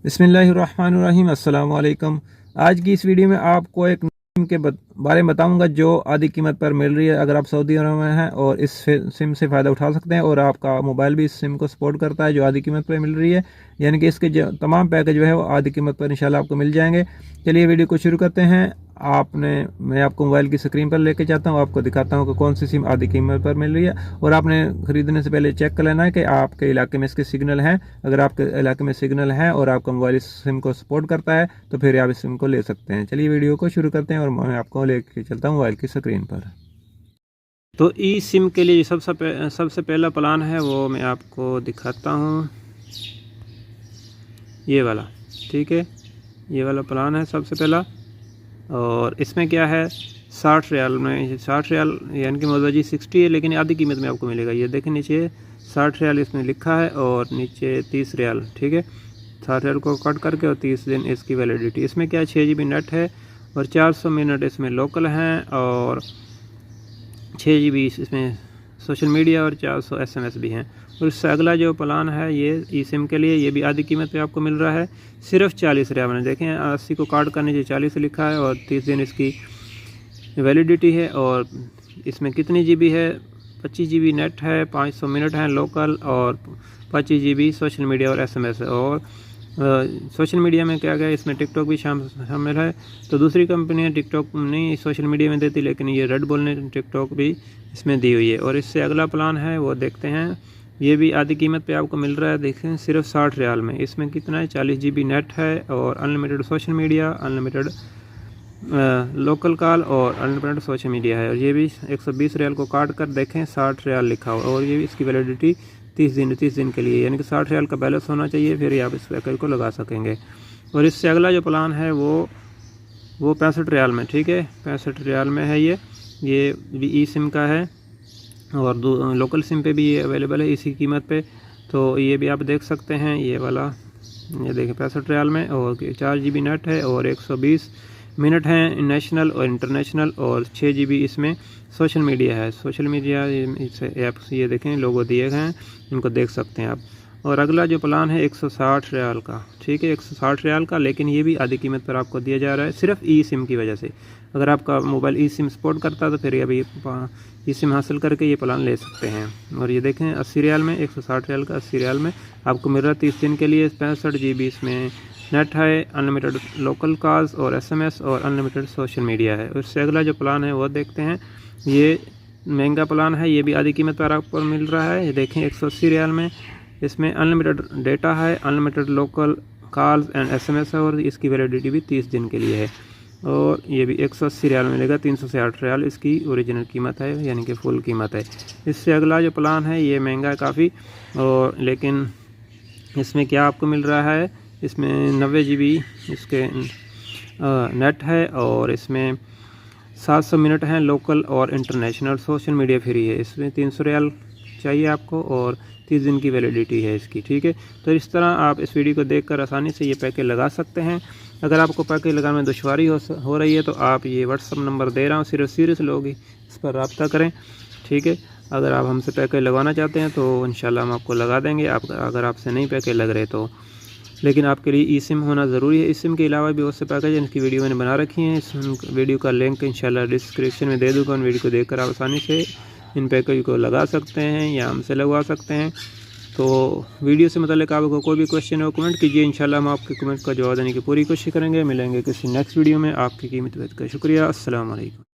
बिस्मिल्लाहिर्रहमानिर्रहीम अस्सलाम वालेकुम। आज की इस वीडियो में आपको एक सिम के बारे में बताऊंगा जो आधी कीमत पर मिल रही है। अगर आप सऊदी अरब में हैं और इस सिम से फ़ायदा उठा सकते हैं और आपका मोबाइल भी इस सिम को सपोर्ट करता है जो आधी कीमत पर मिल रही है, यानी कि इसके जो तमाम पैकेज जो है वो आधी कीमत पर इंशाल्लाह आपको मिल जाएंगे। चलिए वीडियो को शुरू करते हैं। मैं आपको मोबाइल की स्क्रीन पर लेके जाता हूँ, आपको दिखाता हूँ कि कौन सी सिम आधी कीमत पर मिल रही है। और आपने ख़रीदने से पहले चेक कर लेना है कि आपके इलाके में इसके सिग्नल हैं। अगर आपके इलाके में सिग्नल है और आपका मोबाइल इस सिम को सपोर्ट करता है तो फिर आप इस सिम को ले सकते हैं। चलिए वीडियो को शुरू करते हैं और मैं आपको लेके चलता हूँ मोबाइल की स्क्रीन पर। तो ई सिम के लिए सबसे पहला प्लान है वो मैं आपको दिखाता हूँ, ये वाला। ठीक है, ये वाला प्लान है सबसे पहला। और इसमें क्या है, 60 रियाल में, 60 रियाल यानी कि मौजूदा 60 है, लेकिन आधी कीमत में आपको मिलेगा। ये देखें नीचे 60 रियाल इसमें लिखा है और नीचे 30 रियाल। ठीक है, 60 रियाल को कट करके और 30 दिन इसकी वैलिडिटी। इसमें क्या है, 6 GB नेट है और 400 मिनट इसमें लोकल हैं और 6 GB इसमें सोशल मीडिया और 400 SMS भी हैं। और इससे अगला जो प्लान है ये ई सिम के लिए, ये भी आधी कीमत पे आपको मिल रहा है सिर्फ 40 रियाल में। देखें 80 को काट कर नीचे 40 लिखा है और 30 दिन इसकी वैलिडिटी है। और इसमें कितनी GB है, 25 GB नेट है, 500 मिनट हैं लोकल और 25 GB सोशल मीडिया और SMS है। और सोशल मीडिया में क्या गया, इसमें टिकटॉक भी शामिल है। तो दूसरी कंपनियां टिकटॉक नहीं सोशल मीडिया में देती, लेकिन ये रेड बुल ने टिकटॉक भी इसमें दी हुई है। और इससे अगला प्लान है वो देखते हैं, ये भी आधी कीमत पे आपको मिल रहा है। देखें सिर्फ 60 रियाल में। इसमें कितना है, 40 GB नेट है और unlimited social media, unlimited local call और अनलिमिटेड सोशल मीडिया है। और ये भी 120 रियाल को काट कर देखें 60 रियाल लिखा हुआ। और ये भी इसकी वैलिडिटी 30 दिन के लिए, यानी कि 60 रियाल का बैलेंस होना चाहिए, फिर ही आप इस पैकेज को लगा सकेंगे। और इससे अगला जो प्लान है वो 65 रियाल में। ठीक है, 65 रियाल में है। ये भी ई सिम का है और लोकल सिम पे भी ये अवेलेबल है इसी कीमत पे। तो ये भी आप देख सकते हैं, ये वाला, ये देखें 65 रियाल में। और 4 GB नेट है और 120 मिनट हैं नेशनल और इंटरनेशनल और 6 GB इसमें सोशल मीडिया है। सोशल मीडिया ऐप्स ये देखें लोगो दिए गए हैं, इनको देख सकते हैं आप। और अगला जो प्लान है 160 रियाल का। ठीक है, 160 रियाल का, लेकिन ये भी आधी कीमत पर आपको दिया जा रहा है सिर्फ ई सिम की वजह से। अगर आपका मोबाइल ई सिम सपोर्ट करता है तो फिर अभी ई सिम हासिल करके ये प्लान ले सकते हैं। और ये देखें 80 रियाल में, 160 रियाल का 80 रियाल में आपको मिल रहा है 30 दिन के लिए। 65 GB इसमें नेट है, अनलिमिटेड लोकल कॉल्स और SMS और अनलिमिटेड सोशल मीडिया है। उससे अगला जो प्लान है वो देखते हैं, ये महंगा प्लान है, ये भी आधी कीमत पर आपको मिल रहा है। ये देखें 180 रियाल में। इसमें अनलिमिटेड डेटा है, unlimited local calls and SMS है और इसकी वैलिडिटी भी 30 दिन के लिए है। और ये भी 180 रियाल मिलेगा, 360 रियाल इसकी ओरिजिनल कीमत है, यानी कि फुल कीमत है। इससे अगला जो प्लान है ये महंगा है काफ़ी, और लेकिन इसमें क्या आपको मिल रहा है, इसमें 90 GB इसके नेट है और इसमें 700 मिनट हैं लोकल और इंटरनेशनल, सोशल मीडिया फ्री है। इसमें 300 रियाल चाहिए आपको और 30 दिन की वैलिडिटी है इसकी। ठीक है, तो इस तरह आप इस वीडियो को देखकर आसानी से ये पैकेज लगा सकते हैं। अगर आपको पैकेज लगाने में दुश्वारी हो रही है तो आप ये व्हाट्सअप नंबर दे रहा हूँ, सिर्फ सीरियस लोग ही इस पर रब्ता करें। ठीक है, अगर आप हमसे पैकेज लगवाना चाहते हैं तो इंशाल्लाह हम आपको लगा देंगे। अगर आपसे नहीं पैकेज लग रहे तो, लेकिन आपके लिए ई सिम होना ज़रूरी है। इस सिम के अलावा भी बहुत से पैकेज इनकी वीडियो मैंने बना रखी हैं। इस वीडियो का लिंक इंशाल्लाह डिस्क्रिप्शन में दे दूँगा। उन वीडियो को देखकर आप आसानी से इन पैकेज को लगा सकते हैं या हमसे लगवा सकते हैं। तो वीडियो से मतलब आपको कोई भी क्वेश्चन हो कमेंट कीजिए, इंशाल्लाह हम आपके कमेंट का जवाब देने की पूरी कोशिश करेंगे। मिलेंगे किसी नेक्स्ट वीडियो में। आपकी कीमती वक्त का शुक्रिया। अस्सलाम वालेकुम।